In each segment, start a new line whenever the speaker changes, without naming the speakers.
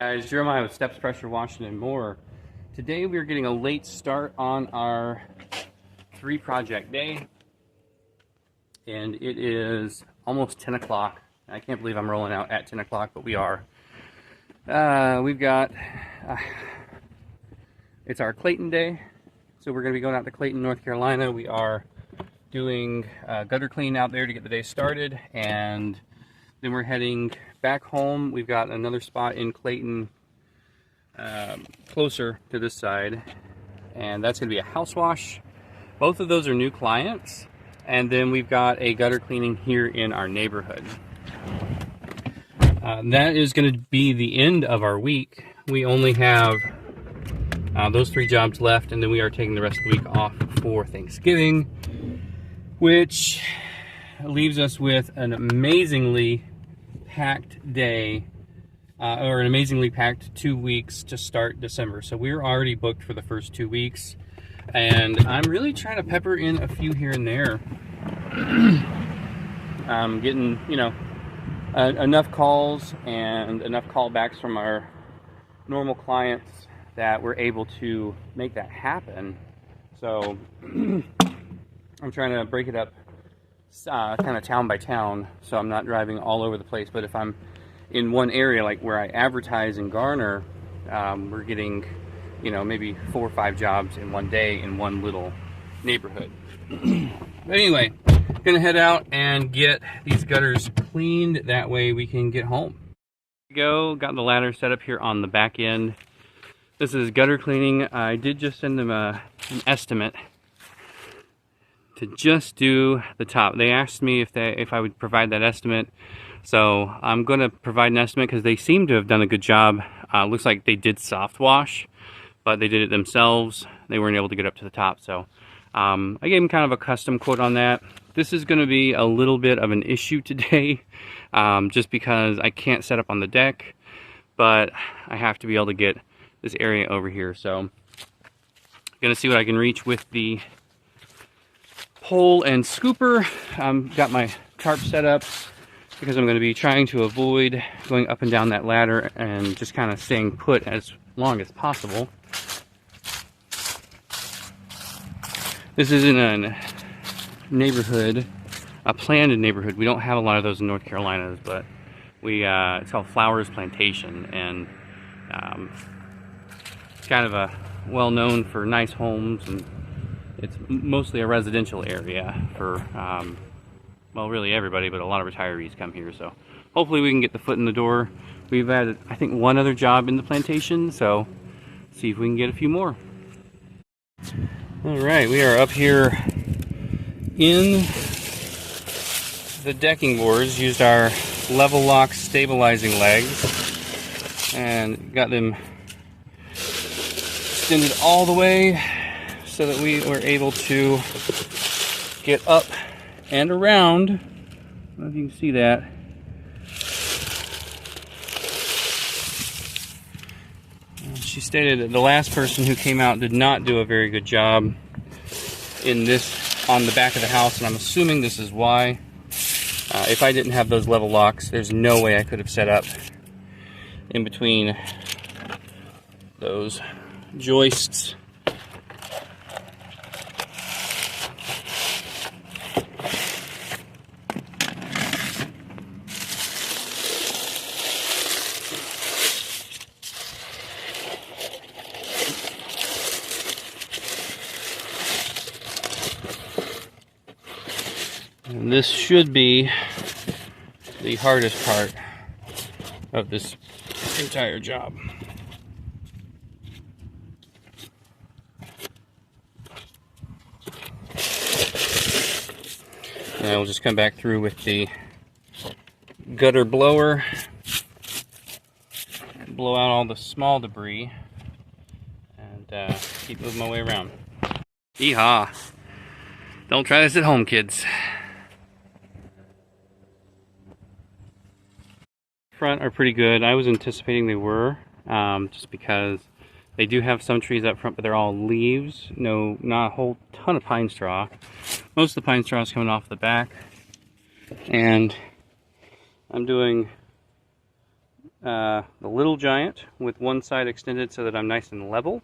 Guys, Jeremiah with Steps Pressure Washing and More. Today we are getting a late start on our 3-project day, and it is almost 10 o'clock. I can't believe I'm rolling out at 10 o'clock, but we are. We've got, it's our Clayton day, so we're going to be going out to Clayton, North Carolina. We are doing gutter clean out there to get the day started, and then we're heading back home. We've got another spot in Clayton closer to this side, and that's going to be a house wash. Both of those are new clients, and then we've got a gutter cleaning here in our neighborhood. That is going to be the end of our week. We only have those 3 jobs left, and then we are taking the rest of the week off for Thanksgiving, which leaves us with an amazingly packed day, or an amazingly packed 2 weeks to start December. So we're already booked for the first 2 weeks, and I'm really trying to pepper in a few here and there. I'm getting, enough calls and enough callbacks from our normal clients that we're able to make that happen. So I'm trying to break it up kind of town by town, so I'm not driving all over the place. But if I'm in one area, like where I advertise in Garner, we're getting, maybe 4 or 5 jobs in one day in one little neighborhood. But anyway, gonna head out and get these gutters cleaned. That way we can get home. Got the ladder set up here on the back end. This is gutter cleaning. I did just send them an estimate to just do the top. They asked me if I would provide that estimate, so I'm going to provide an estimate because they seem to have done a good job. Looks like they did soft wash, but they did it themselves. They weren't able to get up to the top, so I gave them kind of a custom quote on that. This is going to be a little bit of an issue today, just because I can't set up on the deck, but I have to be able to get this area over here. So I'm going to see what I can reach with the pole and scooper. Got my tarp set up because I'm going to be trying to avoid going up and down that ladder and just kind of staying put as long as possible. This is in a neighborhood, a planned neighborhood. We don't have a lot of those in North Carolina, but it's called Flowers Plantation, and it's kind of a well known for nice homes, and it's mostly a residential area for, well, really everybody, but a lot of retirees come here. So hopefully we can get the foot in the door. We've had, I think, 1 other job in the plantation, so see if we can get a few more. All right, we are up here in the decking boards. Used our level lock stabilizing legs and got them extended all the way so that we were able to get up and around. I don't know if you can see that. She stated that the last person who came out did not do a very good job in this on the back of the house, and I'm assuming this is why. If I didn't have those level locks, there's no way I could have set up in between those joists. And this should be the hardest part of this entire job. And we'll just come back through with the gutter blower, blow out all the small debris, and keep moving my way around. Yeehaw! Don't try this at home, kids. Front are pretty good. I was anticipating they were, just because they do have some trees up front, but they're all leaves. No, not a whole ton of pine straw. Most of the pine straw is coming off the back, and I'm doing the little giant with one side extended so that I'm nice and level.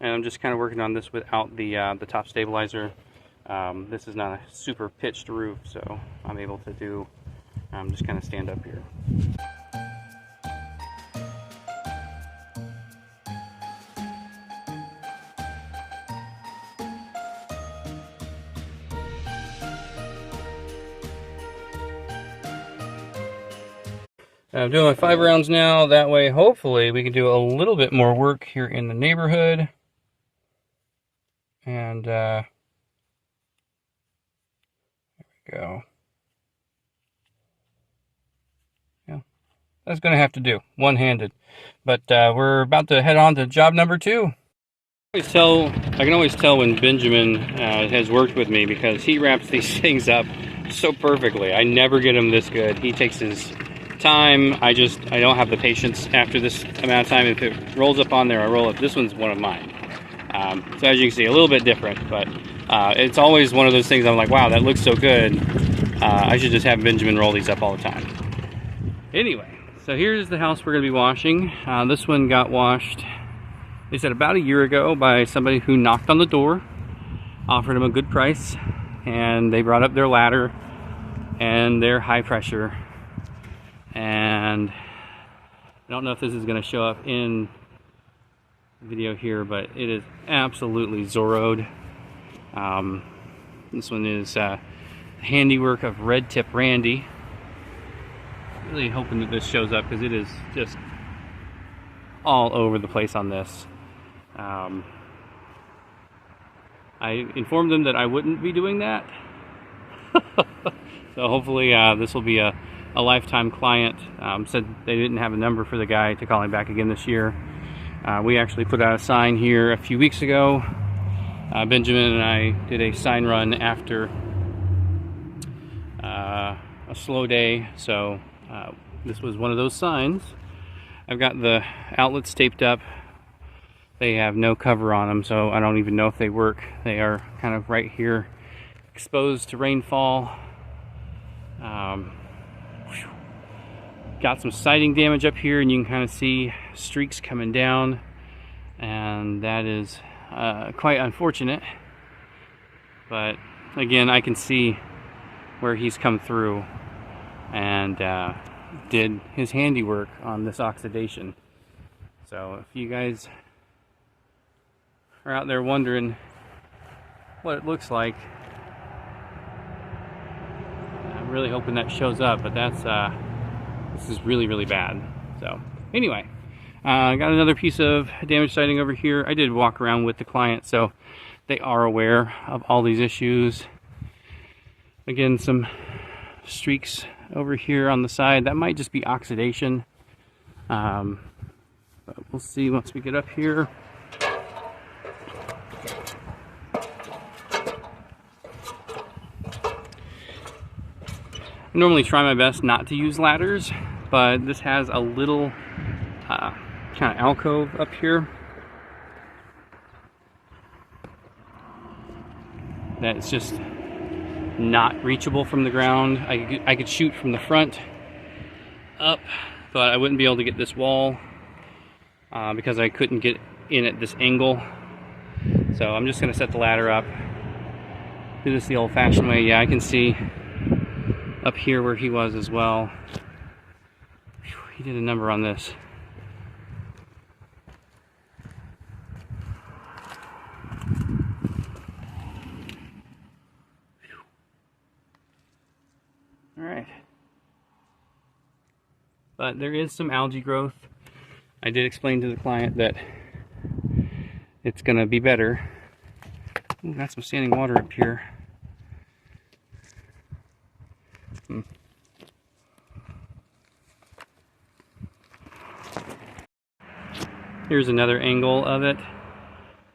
And I'm just kind of working on this without the top stabilizer. This is not a super pitched roof, so I'm able to do just kind of stand up here. I'm doing my 5 rounds now. That way, hopefully, we can do a little bit more work here in the neighborhood. And there we go. Yeah, that's going to have to do, one-handed. But we're about to head on to job number 2. I can always tell when Benjamin has worked with me because he wraps these things up so perfectly. I never get him this good. He takes his time. I don't have the patience after this amount of time. If it rolls up on there, I roll it. This one's one of mine. So as you can see, a little bit different, but it's always one of those things I'm like, wow, that looks so good. I should just have Benjamin roll these up all the time. Anyway, so here's the house we're going to be washing. This one got washed, they said, about a year ago by somebody who knocked on the door, offered him a good price, and they brought up their ladder and their high pressure. And I don't know if this is going to show up in the video here, but it is absolutely Zorroed. This one is handiwork of Red Tip Randy. Really hoping that this shows up because it is just all over the place on this. I informed them that I wouldn't be doing that. So hopefully this will be a lifetime client. Said they didn't have a number for the guy to call him back again this year. We actually put out a sign here a few weeks ago. Benjamin and I did a sign run after a slow day, so this was one of those signs. I've got the outlets taped up. They have no cover on them, so I don't even know if they work. They are kind of right here, exposed to rainfall. Got some siding damage up here, and you can kind of see streaks coming down, and that is quite unfortunate. But again, I can see where he's come through and did his handiwork on this oxidation. So if you guys are out there wondering what it looks like, I'm really hoping that shows up, but that's this is really, really bad. So anyway, I got another piece of damaged siding over here. I did walk around with the client, so they are aware of all these issues. Again, some streaks over here on the side. That might just be oxidation. But we'll see once we get up here. I normally try my best not to use ladders, but this has a little kind of alcove up here that's just not reachable from the ground. I could shoot from the front up, but I wouldn't be able to get this wall because I couldn't get in at this angle. So I'm just going to set the ladder up, do this the old-fashioned way. Yeah, I can see up here where he was as well. He did a number on this. All right. But there is some algae growth. I did explain to the client that it's going to be better. Ooh, got some standing water up here. Here's another angle of it.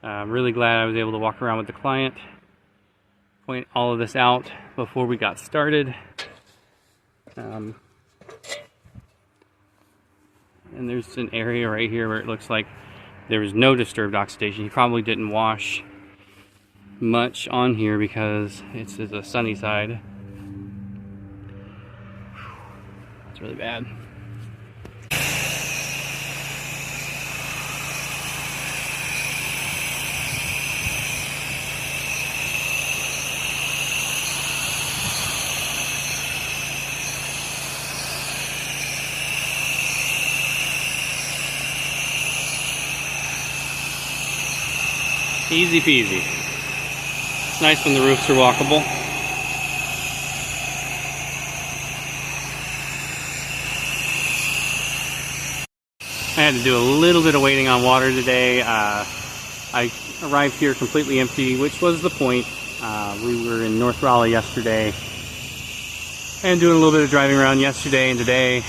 I'm really glad I was able to walk around with the client, point all of this out before we got started. And there's an area right here where it looks like there was no disturbed oxidation. He probably didn't wash much on here because it's a sunny side. It's really bad. Easy peasy. It's nice when the roofs are walkable. I had to do a little bit of waiting on water today. I arrived here completely empty, which was the point. We were in North Raleigh yesterday and doing a little bit of driving around yesterday and today.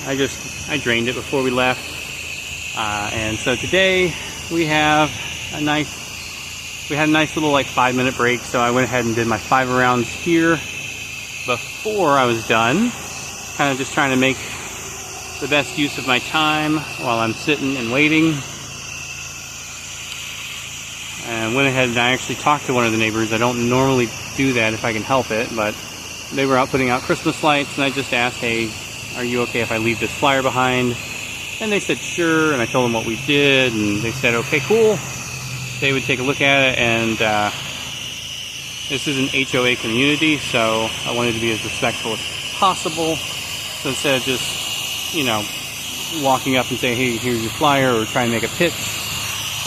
I drained it before we left. And so today we had a nice little like 5-minute break. So I went ahead and did my 5 rounds here before I was done. Kind of just trying to make the best use of my time while I'm sitting and waiting. And went ahead and I actually talked to one of the neighbors. I don't normally do that if I can help it, but they were out putting out Christmas lights, and I just asked, hey, are you okay if I leave this flyer behind? And they said sure, and I told them what we did, and they said okay, cool. They would take a look at it, and this is an HOA community, so I wanted to be as respectful as possible. So instead of just, you know, walking up and saying, hey, here's your flyer, or try and make a pitch,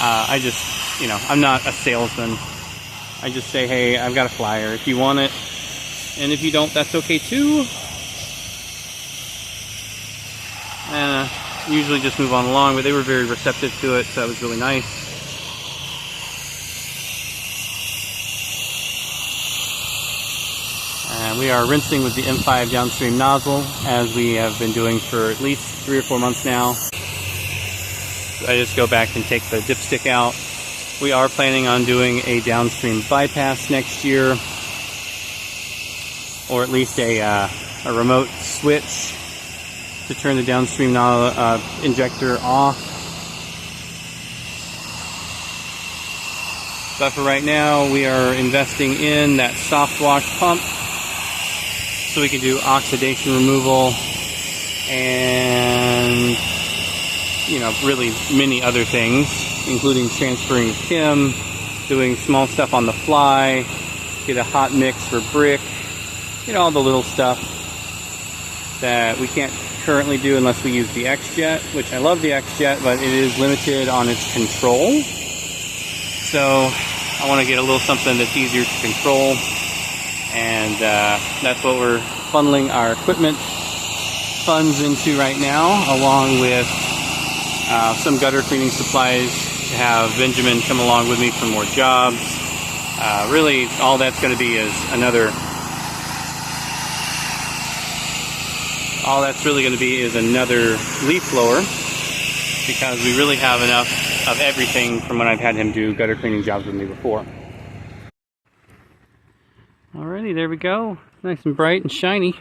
I just, you know, I'm not a salesman. I just say, hey, I've got a flyer if you want it, and if you don't, that's okay too. And usually just move on along, but they were very receptive to it, so that was really nice. And we are rinsing with the M5 downstream nozzle, as we have been doing for at least 3 or 4 months now. I just go back and take the dipstick out. We are planning on doing a downstream bypass next year, or at least a remote switch to turn the downstream injector off. But for right now, we are investing in that soft wash pump so we can do oxidation removal and, you know, really many other things, including transferring Kim, doing small stuff on the fly, get a hot mix for brick, you know, all the little stuff that we can't currently do unless we use the XJET, which I love the XJET, but it is limited on its control. So I want to get a little something that's easier to control, and that's what we're funneling our equipment funds into right now, along with some gutter cleaning supplies to have Benjamin come along with me for more jobs. Really, all that's going to be is another leaf blower, because we really have enough of everything from when I've had him do gutter cleaning jobs with me before. Alrighty, there we go. Nice and bright and shiny.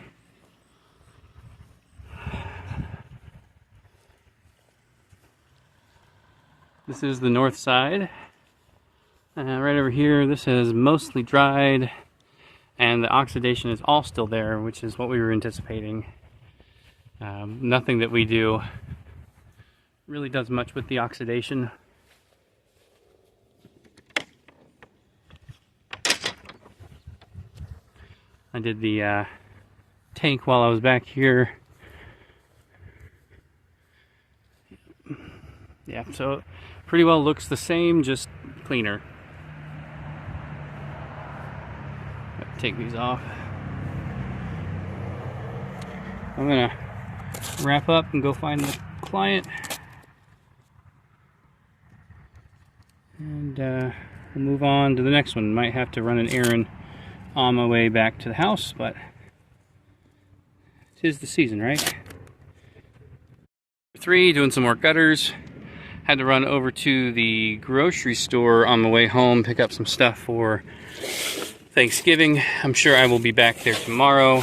This is the north side. Right over here, this is mostly dried, and the oxidation is all still there, which is what we were anticipating. Nothing that we do really does much with the oxidation. I did the tank while I was back here. Yeah, so pretty well looks the same, just cleaner. Take these off. I'm gonna wrap up and go find the client, and we'll move on to the next one. Might have to run an errand on my way back to the house, but 'tis the season, right? 3, doing some more gutters. Had to run over to the grocery store on my way home, pick up some stuff for Thanksgiving. I'm sure I will be back there tomorrow.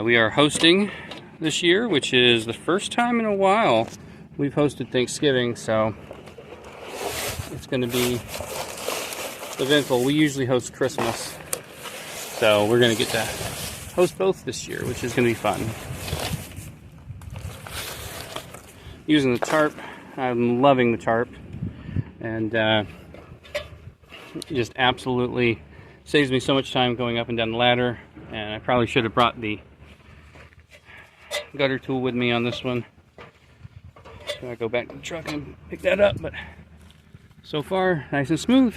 We are hosting this year, which is the first time in a while we've hosted Thanksgiving, so it's going to be eventful. We usually host Christmas, so we're going to get to host both this year, which is going to be fun. Using the tarp, I'm loving the tarp, and just absolutely saves me so much time going up and down the ladder. And I probably should have brought the gutter tool with me on this one. So I go back to the truck and pick that up, but So far, nice and smooth.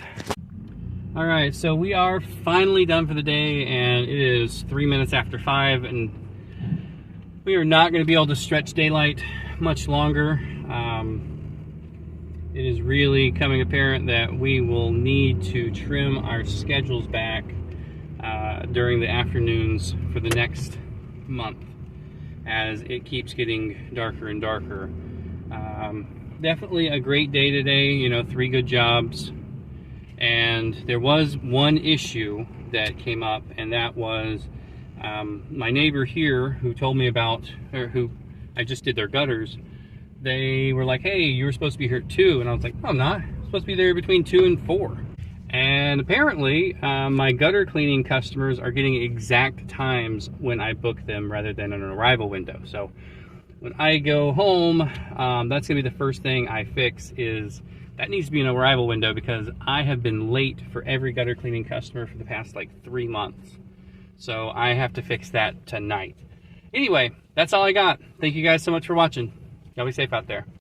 All right, so we are finally done for the day, and it is 3 minutes after 5, and we are not going to be able to stretch daylight much longer. It is really coming apparent that we will need to trim our schedules back during the afternoons for the next month as it keeps getting darker and darker. Definitely a great day today, you know, 3 good jobs. And there was one issue that came up, and that was my neighbor here who told me about, or who I just did their gutters. They were like, hey, you were supposed to be here at 2. And I was like, no, I'm not. I'm supposed to be there between 2 and 4. And apparently, my gutter cleaning customers are getting exact times when I book them rather than an arrival window. So when I go home, that's going to be the first thing I fix. Is that needs to be an arrival window, because I have been late for every gutter cleaning customer for the past like 3 months. So I have to fix that tonight. Anyway, that's all I got. Thank you guys so much for watching. Y'all be safe out there.